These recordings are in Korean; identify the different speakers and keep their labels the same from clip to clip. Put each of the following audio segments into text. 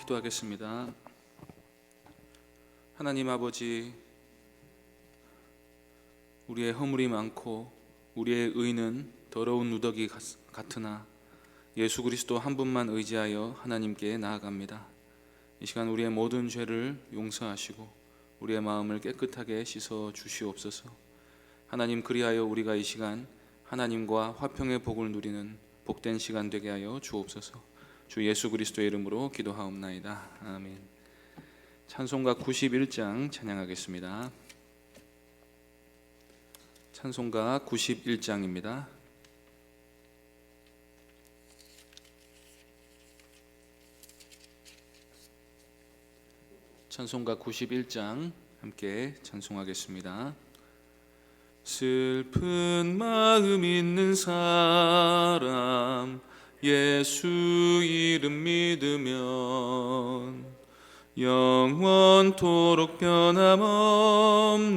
Speaker 1: 기도하겠습니다. 하나님 아버지, 우리의 허물이 많고 우리의 의는 더러운 누더기 같으나 예수 그리스도 한 분만 의지하여 하나님께 나아갑니다. 이 시간 우리의 모든 죄를 용서하시고 우리의 마음을 깨끗하게 씻어 주시옵소서. 하나님, 그리하여 우리가 이 시간 하나님과 화평의 복을 누리는 복된 시간 되게 하여 주옵소서. 주 예수 그리스도의 이름으로 기도하옵나이다. 아멘. 찬송가 91장 찬양하겠습니다. 찬송가 91장입니다. 찬송가 91장 함께 찬송하겠습니다. 슬픈 마음 있는 사람 예수 이름 믿으면 영원토록 변함없는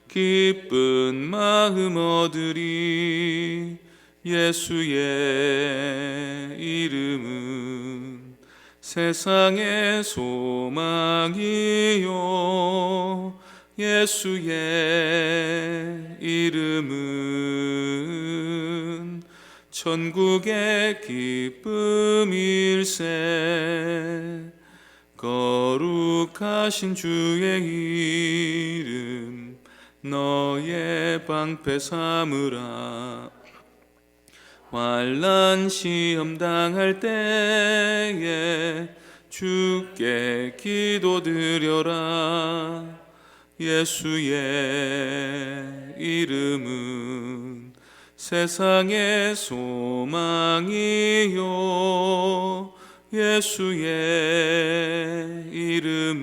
Speaker 1: 기쁜 마음 얻으리. 예수의 이름은 세상의 소망이요, 예수의 이름은 천국의 기쁨일세. 거룩하신 주의 이름 너의 방패 삼으라. 환난 시험 당할 때에 주께 기도드려라. 예수의 이름은 세상의 소망이요, 예수의 이름은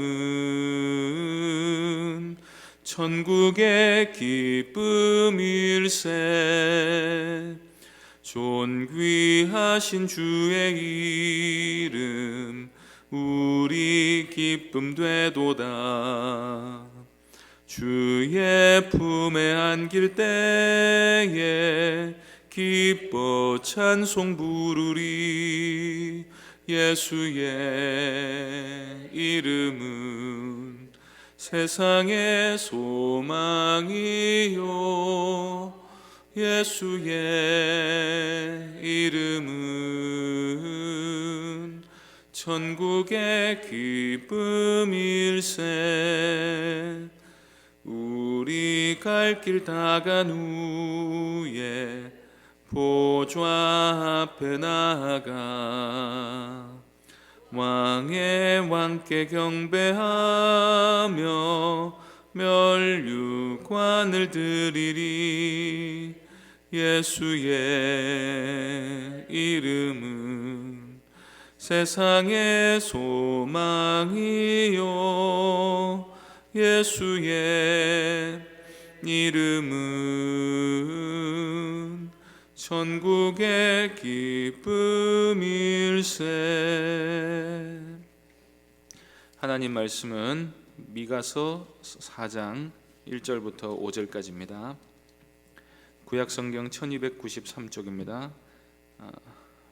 Speaker 1: 천국의 기쁨일세. 존귀하신 주의 이름 우리 기쁨 되도다. 주의 품에 안길 때에 기뻐 찬송 부르리. 예수의 이름은 세상의 소망이요, 예수의 이름은 천국의 기쁨일세. 우리 갈 길 다 간 후에 보좌 앞에 나아가 왕의 왕께 경배하며 멸류관을 드리리. 예수의 이름은 세상의 소망이요, 예수의 이름은 천국의 기쁨일세. 하나님 말씀은 미가서 4장 1절부터 5절까지입니다. 구약성경 1293쪽입니다.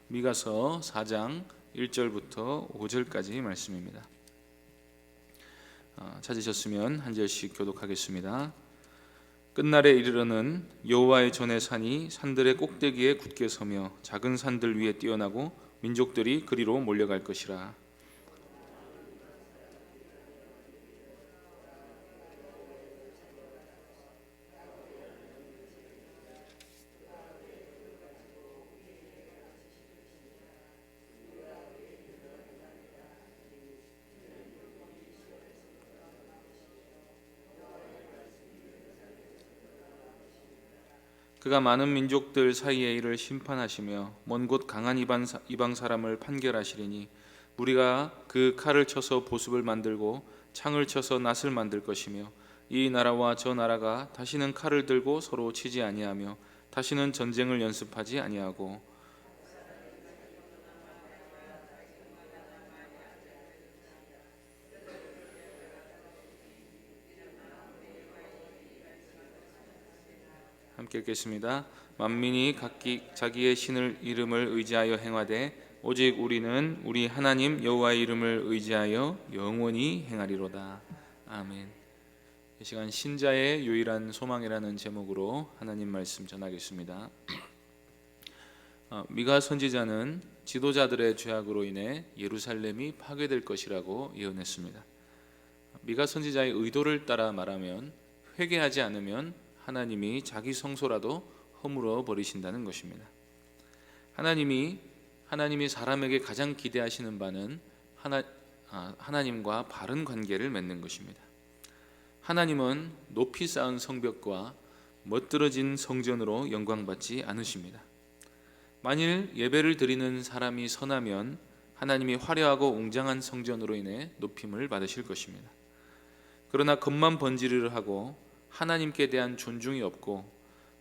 Speaker 1: 미가서 4장 1절부터 5절까지 말씀입니다. 찾으셨으면 한 절씩 교독하겠습니다. 끝날에 이르러는 여호와의 전의 산이 산들의 꼭대기에 굳게 서며 작은 산들 위에 뛰어나고 민족들이 그리로 몰려갈 것이라. 그가 많은 민족들 사이에 이를 심판하시며 먼 곳 강한 이방 사람을 판결하시리니 우리가 그 칼을 쳐서 보습을 만들고 창을 쳐서 낫을 만들 것이며 이 나라와 저 나라가 다시는 칼을 들고 서로 치지 아니하며 다시는 전쟁을 연습하지 아니하고 함께 읽겠습니다. 만민이 각기 자기의 신을 이름을 의지하여 행하되 오직 우리는 우리 하나님 여호와의 이름을 의지하여 영원히 행하리로다. 아멘. 이 시간 신자의 유일한 소망이라는 제목으로 하나님 말씀 전하겠습니다. 미가 선지자는 지도자들의 죄악으로 인해 예루살렘이 파괴될 것이라고 예언했습니다. 미가 선지자의 의도를 따라 말하면 회개하지 않으면 하나님이 자기 성소라도 허물어 버리신다는 것입니다. 하나님이 사람에게 가장 기대하시는 바는 하나님과 바른 관계를 맺는 것입니다. 하나님은 높이 쌓은 성벽과 멋들어진 성전으로 영광받지 않으십니다. 만일 예배를 드리는 사람이 선하면 하나님이 화려하고 웅장한 성전으로 인해 높임을 받으실 것입니다. 그러나 겉만 번지르르 하고 하나님께 대한 존중이 없고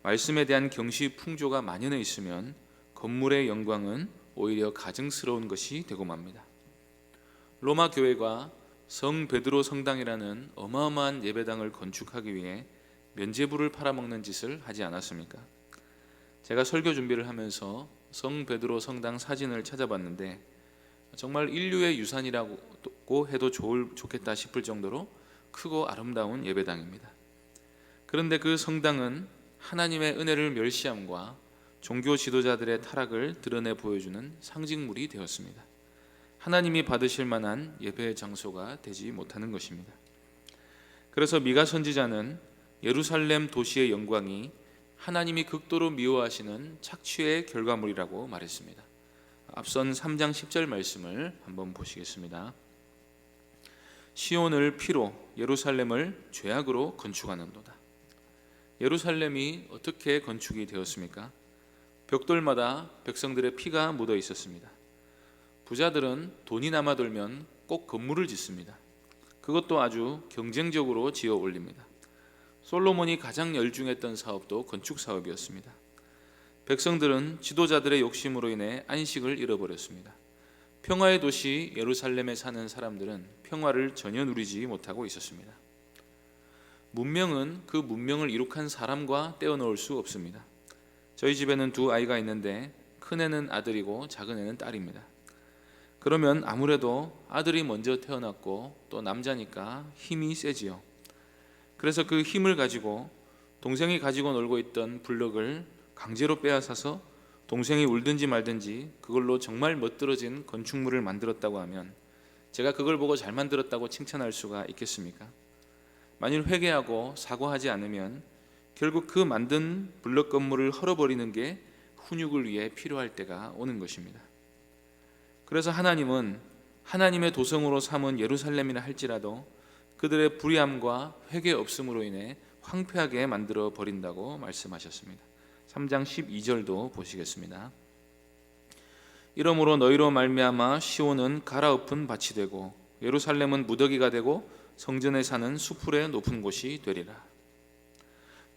Speaker 1: 말씀에 대한 경시 풍조가 만연해 있으면 건물의 영광은 오히려 가증스러운 것이 되고 맙니다. 로마 교회가 성 베드로 성당이라는 어마어마한 예배당을 건축하기 위해 면죄부를 팔아먹는 짓을 하지 않았습니까? 제가 설교 준비를 하면서 성 베드로 성당 사진을 찾아봤는데 정말 인류의 유산이라고 해도 좋겠다 싶을 정도로 크고 아름다운 예배당입니다. 그런데 그 성당은 하나님의 은혜를 멸시함과 종교 지도자들의 타락을 드러내 보여주는 상징물이 되었습니다. 하나님이 받으실 만한 예배의 장소가 되지 못하는 것입니다. 그래서 미가 선지자는 예루살렘 도시의 영광이 하나님이 극도로 미워하시는 착취의 결과물이라고 말했습니다. 앞선 3장 10절 말씀을 한번 보시겠습니다. 시온을 피로 예루살렘을 죄악으로 건축하는도다. 예루살렘이 어떻게 건축이 되었습니까? 벽돌마다 백성들의 피가 묻어 있었습니다. 부자들은 돈이 남아돌면 꼭 건물을 짓습니다. 그것도 아주 경쟁적으로 지어 올립니다. 솔로몬이 가장 열중했던 사업도 건축 사업이었습니다. 백성들은 지도자들의 욕심으로 인해 안식을 잃어버렸습니다. 평화의 도시 예루살렘에 사는 사람들은 평화를 전혀 누리지 못하고 있었습니다. 문명은 그 문명을 이룩한 사람과 떼어놓을 수 없습니다. 저희 집에는 두 아이가 있는데 큰애는 아들이고 작은애는 딸입니다. 그러면 아무래도 아들이 먼저 태어났고 또 남자니까 힘이 세지요. 그래서 그 힘을 가지고 동생이 가지고 놀고 있던 블럭을 강제로 빼앗아서 동생이 울든지 말든지 그걸로 정말 멋들어진 건축물을 만들었다고 하면 제가 그걸 보고 잘 만들었다고 칭찬할 수가 있겠습니까? 만일 회개하고 사과하지 않으면 결국 그 만든 블럭 건물을 헐어버리는 게 훈육을 위해 필요할 때가 오는 것입니다. 그래서 하나님은 하나님의 도성으로 삼은 예루살렘이라 할지라도 그들의 불의함과 회개 없음으로 인해 황폐하게 만들어 버린다고 말씀하셨습니다. 3장 12절도 보시겠습니다. 이러므로 너희로 말미암아 시온은 갈아엎은 밭이 되고 예루살렘은 무더기가 되고 성전에 사는 수풀의 높은 곳이 되리라.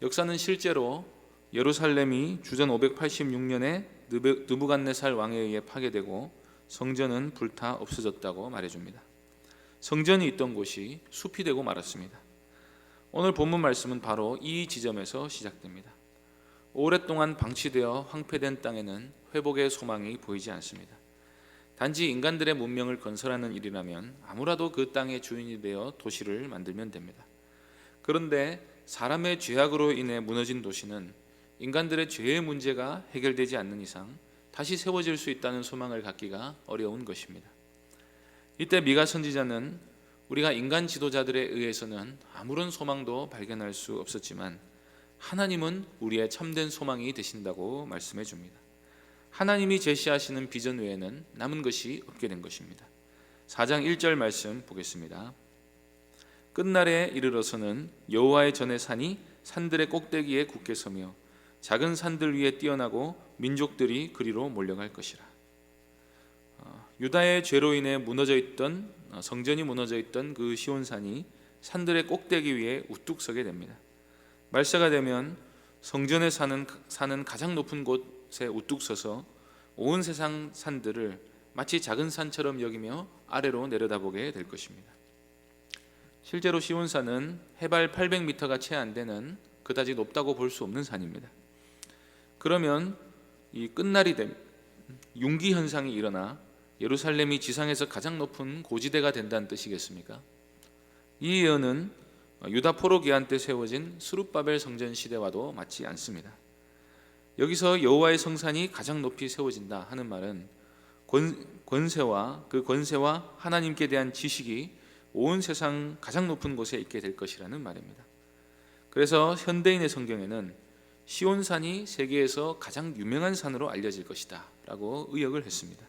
Speaker 1: 역사는 실제로 예루살렘이 주전 586년에 느부갓네살 왕에 의해 파괴되고 성전은 불타 없어졌다고 말해줍니다. 성전이 있던 곳이 숲이 되고 말았습니다. 오늘 본문 말씀은 바로 이 지점에서 시작됩니다. 오랫동안 방치되어 황폐된 땅에는 회복의 소망이 보이지 않습니다. 단지 인간들의 문명을 건설하는 일이라면 아무라도 그 땅의 주인이 되어 도시를 만들면 됩니다. 그런데 사람의 죄악으로 인해 무너진 도시는 인간들의 죄의 문제가 해결되지 않는 이상 다시 세워질 수 있다는 소망을 갖기가 어려운 것입니다. 이때 미가 선지자는 우리가 인간 지도자들에 의해서는 아무런 소망도 발견할 수 없었지만 하나님은 우리의 참된 소망이 되신다고 말씀해 줍니다. 하나님이 제시하시는 비전 외에는 남은 것이 없게 된 것입니다. 4장 1절 말씀 보겠습니다. 끝날에 이르러서는 여호와의 전의 산이 산들의 꼭대기에 굳게 서며 작은 산들 위에 뛰어나고 민족들이 그리로 몰려갈 것이라. 유다의 죄로 인해 성전이 무너져 있던 그 시온산이 산들의 꼭대기 위에 우뚝 서게 됩니다. 말세가 되면 성전에 사는 가장 높은 곳에 우뚝 서서 온 세상 산들을 마치 작은 산처럼 여기며 아래로 내려다보게 될 것입니다. 실제로 시온산은 해발 800m가 채 안 되는 그다지 높다고 볼 수 없는 산입니다. 그러면 이 끝날이 되면 융기 현상이 일어나 예루살렘이 지상에서 가장 높은 고지대가 된다는 뜻이겠습니까? 이 예언은 유다 포로 기한 때 세워진 스룹바벨 성전 시대와도 맞지 않습니다. 여기서 여호와의 성산이 가장 높이 세워진다 하는 말은 권세와 그 권세와 하나님께 대한 지식이 온 세상 가장 높은 곳에 있게 될 것이라는 말입니다. 그래서 현대인의 성경에는 시온산이 세계에서 가장 유명한 산으로 알려질 것이다 라고 의역을 했습니다.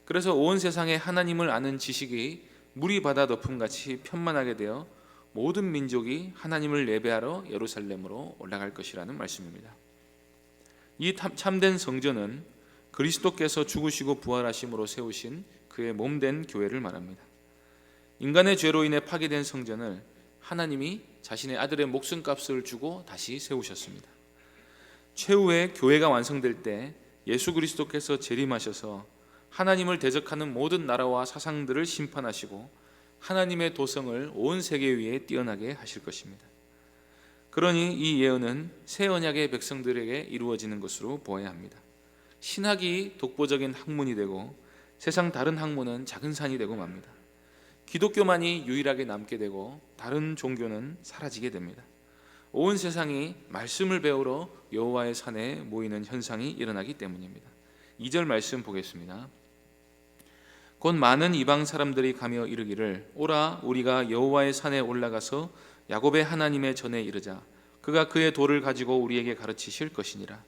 Speaker 1: 그래서 온 세상에 하나님을 아는 지식이 물이 바다 덮음같이 편만하게 되어 모든 민족이 하나님을 예배하러 예루살렘으로 올라갈 것이라는 말씀입니다. 이 참된 성전은 그리스도께서 죽으시고 부활하심으로 세우신 그의 몸된 교회를 말합니다. 인간의 죄로 인해 파괴된 성전을 하나님이 자신의 아들의 목숨값을 주고 다시 세우셨습니다. 최후의 교회가 완성될 때 예수 그리스도께서 재림하셔서 하나님을 대적하는 모든 나라와 사상들을 심판하시고 하나님의 도성을 온 세계 위에 뛰어나게 하실 것입니다. 그러니 이 예언은 새 언약의 백성들에게 이루어지는 것으로 보아야 합니다. 신학이 독보적인 학문이 되고 세상 다른 학문은 작은 산이 되고 맙니다. 기독교만이 유일하게 남게 되고 다른 종교는 사라지게 됩니다. 온 세상이 말씀을 배우러 여호와의 산에 모이는 현상이 일어나기 때문입니다. 2절 말씀 보겠습니다. 곧 많은 이방 사람들이 가며 이르기를 오라 우리가 여호와의 산에 올라가서 야곱의 하나님의 전에 이르자 그가 그의 도를 가지고 우리에게 가르치실 것이니라.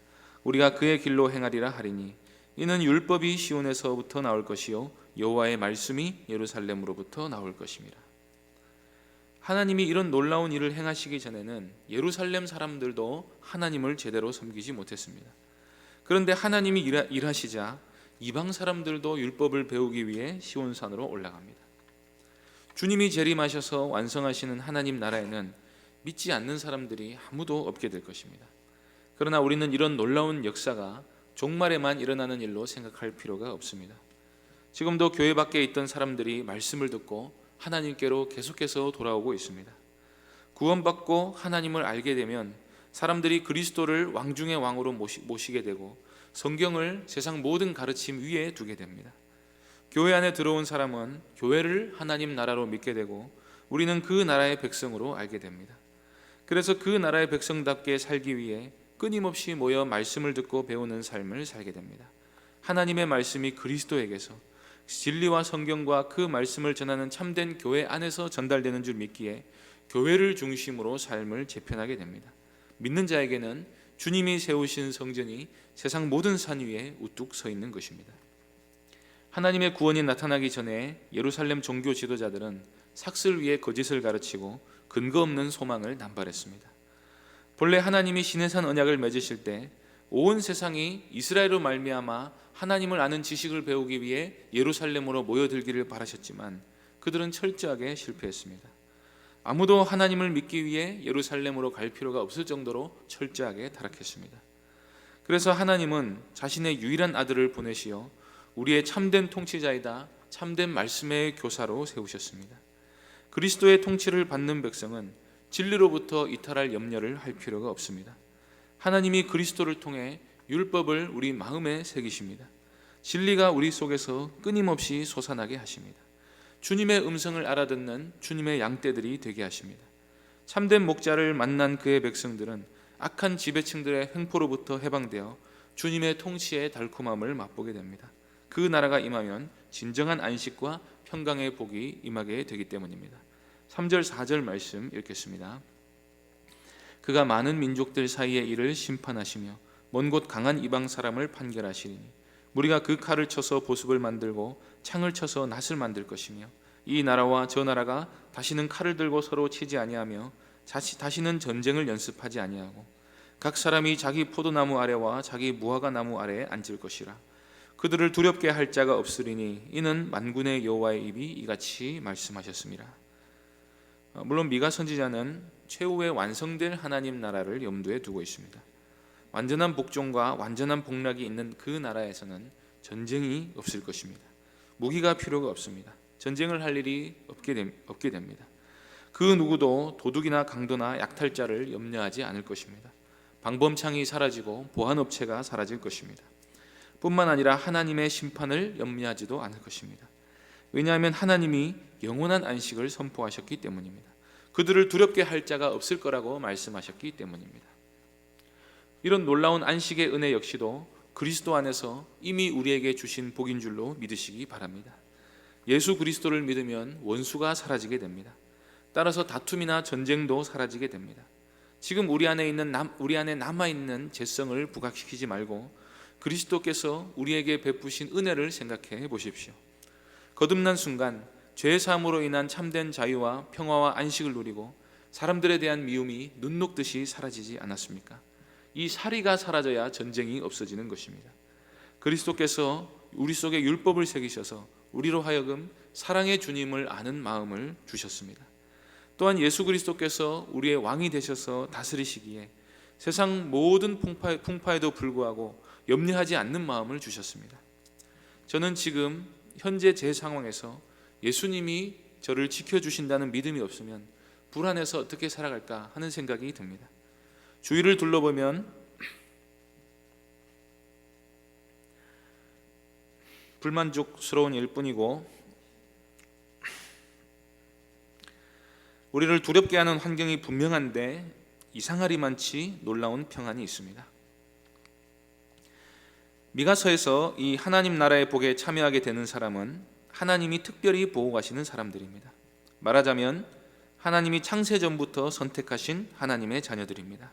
Speaker 1: 우리가 그의 길로 행하리라 하리니 이는 율법이 시온에서부터 나올 것이요 여호와의 말씀이 예루살렘으로부터 나올 것임이라. 하나님이 이런 놀라운 일을 행하시기 전에는 예루살렘 사람들도 하나님을 제대로 섬기지 못했습니다. 그런데 하나님이 일하시자 이방 사람들도 율법을 배우기 위해 시온산으로 올라갑니다. 주님이 재림하셔서 완성하시는 하나님 나라에는 믿지 않는 사람들이 아무도 없게 될 것입니다. 그러나 우리는 이런 놀라운 역사가 종말에만 일어나는 일로 생각할 필요가 없습니다. 지금도 교회 밖에 있던 사람들이 말씀을 듣고 하나님께로 계속해서 돌아오고 있습니다. 구원받고 하나님을 알게 되면 사람들이 그리스도를 왕 중의 왕으로 모시게 되고 성경을 세상 모든 가르침 위에 두게 됩니다. 교회 안에 들어온 사람은 교회를 하나님 나라로 믿게 되고 우리는 그 나라의 백성으로 알게 됩니다. 그래서 그 나라의 백성답게 살기 위해 끊임없이 모여 말씀을 듣고 배우는 삶을 살게 됩니다. 하나님의 말씀이 그리스도에게서 진리와 성경과 그 말씀을 전하는 참된 교회 안에서 전달되는 줄 믿기에 교회를 중심으로 삶을 재편하게 됩니다. 믿는 자에게는 주님이 세우신 성전이 세상 모든 산 위에 우뚝 서 있는 것입니다. 하나님의 구원이 나타나기 전에 예루살렘 종교 지도자들은 삭슬 위에 거짓을 가르치고 근거 없는 소망을 남발했습니다. 본래 하나님이 시내산 언약을 맺으실 때 온 세상이 이스라엘로 말미암아 하나님을 아는 지식을 배우기 위해 예루살렘으로 모여들기를 바라셨지만 그들은 철저하게 실패했습니다. 아무도 하나님을 믿기 위해 예루살렘으로 갈 필요가 없을 정도로 철저하게 타락했습니다. 그래서 하나님은 자신의 유일한 아들을 보내시어 우리의 참된 통치자이다 참된 말씀의 교사로 세우셨습니다. 그리스도의 통치를 받는 백성은 진리로부터 이탈할 염려를 할 필요가 없습니다. 하나님이 그리스도를 통해 율법을 우리 마음에 새기십니다. 진리가 우리 속에서 끊임없이 솟아나게 하십니다. 주님의 음성을 알아듣는 주님의 양떼들이 되게 하십니다. 참된 목자를 만난 그의 백성들은 악한 지배층들의 횡포로부터 해방되어 주님의 통치의 달콤함을 맛보게 됩니다. 그 나라가 임하면 진정한 안식과 평강의 복이 임하게 되기 때문입니다. 3절 4절 말씀 읽겠습니다. 그가 많은 민족들 사이의 일을 심판하시며 먼 곳 강한 이방 사람을 판결하시리니 무리가 그 칼을 쳐서 보습을 만들고 창을 쳐서 낫을 만들 것이며 이 나라와 저 나라가 다시는 칼을 들고 서로 치지 아니하며 다시는 전쟁을 연습하지 아니하고 각 사람이 자기 포도나무 아래와 자기 무화과 나무 아래에 앉을 것이라. 그들을 두렵게 할 자가 없으리니 이는 만군의 여호와의 입이 이같이 말씀하셨습니다. 물론 미가 선지자는 최후에 완성될 하나님 나라를 염두에 두고 있습니다. 완전한 복종과 완전한 복락이 있는 그 나라에서는 전쟁이 없을 것입니다. 무기가 필요가 없습니다. 전쟁을 할 일이 없게 됩니다. 그 누구도 도둑이나 강도나 약탈자를 염려하지 않을 것입니다. 방범창이 사라지고 보안업체가 사라질 것입니다. 뿐만 아니라 하나님의 심판을 염려하지도 않을 것입니다. 왜냐하면 하나님이 영원한 안식을 선포하셨기 때문입니다. 그들을 두렵게 할 자가 없을 거라고 말씀하셨기 때문입니다. 이런 놀라운 안식의 은혜 역시도 그리스도 안에서 이미 우리에게 주신 복인 줄로 믿으시기 바랍니다. 예수 그리스도를 믿으면 원수가 사라지게 됩니다. 따라서 다툼이나 전쟁도 사라지게 됩니다. 지금 우리 안에 남아있는 죄성을 부각시키지 말고 그리스도께서 우리에게 베푸신 은혜를 생각해 보십시오. 거듭난 순간 죄 사함으로 인한 참된 자유와 평화와 안식을 누리고 사람들에 대한 미움이 눈 녹듯이 사라지지 않았습니까? 이 사리가 사라져야 전쟁이 없어지는 것입니다. 그리스도께서 우리 속에 율법을 새기셔서 우리로 하여금 사랑의 주님을 아는 마음을 주셨습니다. 또한 예수 그리스도께서 우리의 왕이 되셔서 다스리시기에 세상 모든 풍파에도 불구하고 염려하지 않는 마음을 주셨습니다. 저는 지금 현재 제 상황에서 예수님이 저를 지켜주신다는 믿음이 없으면 불안해서 어떻게 살아갈까 하는 생각이 듭니다. 주위를 둘러보면 불만족스러운 일뿐이고 우리를 두렵게 하는 환경이 분명한데 이상하리만치 놀라운 평안이 있습니다. 미가서에서 이 하나님 나라의 복에 참여하게 되는 사람은 하나님이 특별히 보호하시는 사람들입니다. 말하자면 하나님이 창세 전부터 선택하신 하나님의 자녀들입니다.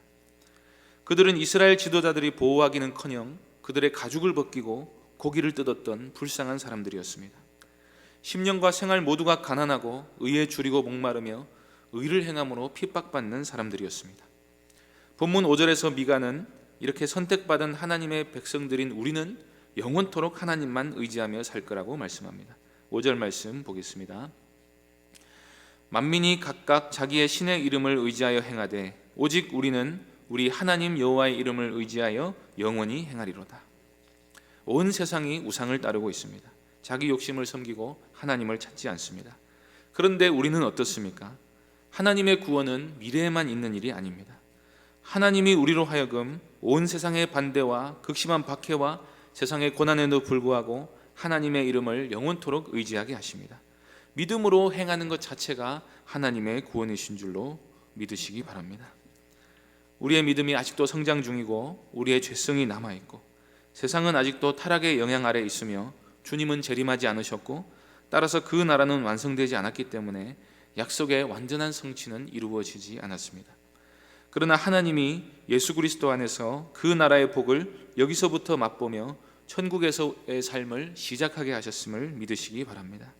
Speaker 1: 그들은 이스라엘 지도자들이 보호하기는커녕 그들의 가죽을 벗기고 고기를 뜯었던 불쌍한 사람들이었습니다. 10년과 생활 모두가 가난하고 의에 줄이고 목마르며 의를 행함으로 핍박받는 사람들이었습니다. 본문 5절에서 미가는 이렇게 선택받은 하나님의 백성들인 우리는 영원토록 하나님만 의지하며 살 거라고 말씀합니다. 5절 말씀 보겠습니다. 만민이 각각 자기의 신의 이름을 의지하여 행하되 오직 우리는 우리 하나님 여호와의 이름을 의지하여 영원히 행하리로다. 온 세상이 우상을 따르고 있습니다. 자기 욕심을 섬기고 하나님을 찾지 않습니다. 그런데 우리는 어떻습니까? 하나님의 구원은 미래에만 있는 일이 아닙니다. 하나님이 우리로 하여금 온 세상의 반대와 극심한 박해와 세상의 고난에도 불구하고 하나님의 이름을 영원토록 의지하게 하십니다. 믿음으로 행하는 것 자체가 하나님의 구원이신 줄로 믿으시기 바랍니다. 우리의 믿음이 아직도 성장 중이고 우리의 죄성이 남아있고 세상은 아직도 타락의 영향 아래 있으며 주님은 재림하지 않으셨고 따라서 그 나라는 완성되지 않았기 때문에 약속의 완전한 성취는 이루어지지 않았습니다. 그러나 하나님이 예수 그리스도 안에서 그 나라의 복을 여기서부터 맛보며 천국에서의 삶을 시작하게 하셨음을 믿으시기 바랍니다.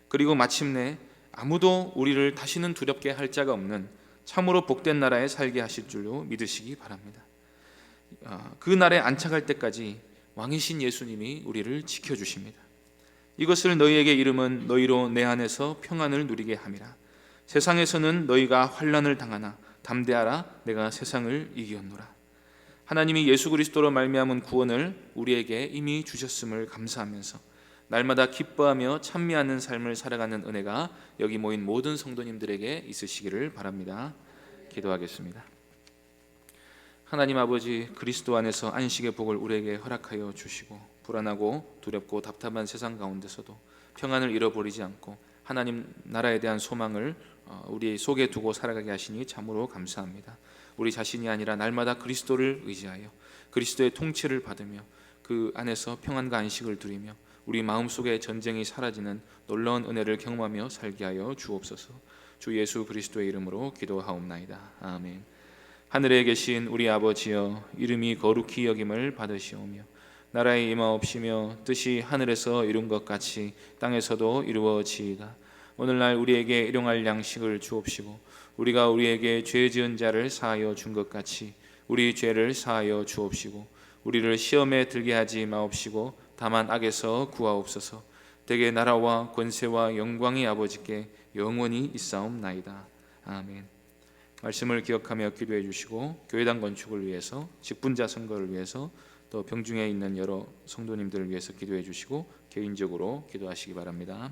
Speaker 1: 그리고 마침내 아무도 우리를 다시는 두렵게 할 자가 없는 참으로 복된 나라에 살게 하실 줄로 믿으시기 바랍니다. 그 날에 안착할 때까지 왕이신 예수님이 우리를 지켜주십니다. 이것을 너희에게 이름은 너희로 내 안에서 평안을 누리게 함이라. 세상에서는 너희가 환난을 당하나 담대하라, 내가 세상을 이기었노라. 하나님이 예수 그리스도로 말미암은 구원을 우리에게 이미 주셨음을 감사하면서 날마다 기뻐하며 찬미하는 삶을 살아가는 은혜가 여기 모인 모든 성도님들에게 있으시기를 바랍니다. 기도하겠습니다. 하나님 아버지, 그리스도 안에서 안식의 복을 우리에게 허락하여 주시고 불안하고 두렵고 답답한 세상 가운데서도 평안을 잃어버리지 않고 하나님 나라에 대한 소망을 우리 속에 두고 살아가게 하시니 참으로 감사합니다. 우리 자신이 아니라 날마다 그리스도를 의지하여 그리스도의 통치를 받으며 그 안에서 평안과 안식을 누리며 우리 마음속의 전쟁이 사라지는 놀라운 은혜를 경험하며 살게 하여 주옵소서. 주 예수 그리스도의 이름으로 기도하옵나이다. 아멘. 하늘에 계신 우리 아버지여, 이름이 거룩히 여김을 받으시오며 나라에 임하옵시며 뜻이 하늘에서 이룬 것 같이 땅에서도 이루어지이다. 오늘날 우리에게 일용할 양식을 주옵시고 우리가 우리에게 죄 지은 자를 사하여 준 것 같이 우리 죄를 사하여 주옵시고 우리를 시험에 들게 하지 마옵시고 다만 악에서 구하옵소서. 대개 나라와 권세와 영광이 아버지께 영원히 있사옵나이다. 아멘. 말씀을 기억하며 기도해 주시고 교회당 건축을 위해서, 직분자 선거를 위해서, 또 병중에 있는 여러 성도님들을 위해서 기도해 주시고 개인적으로 기도하시기 바랍니다.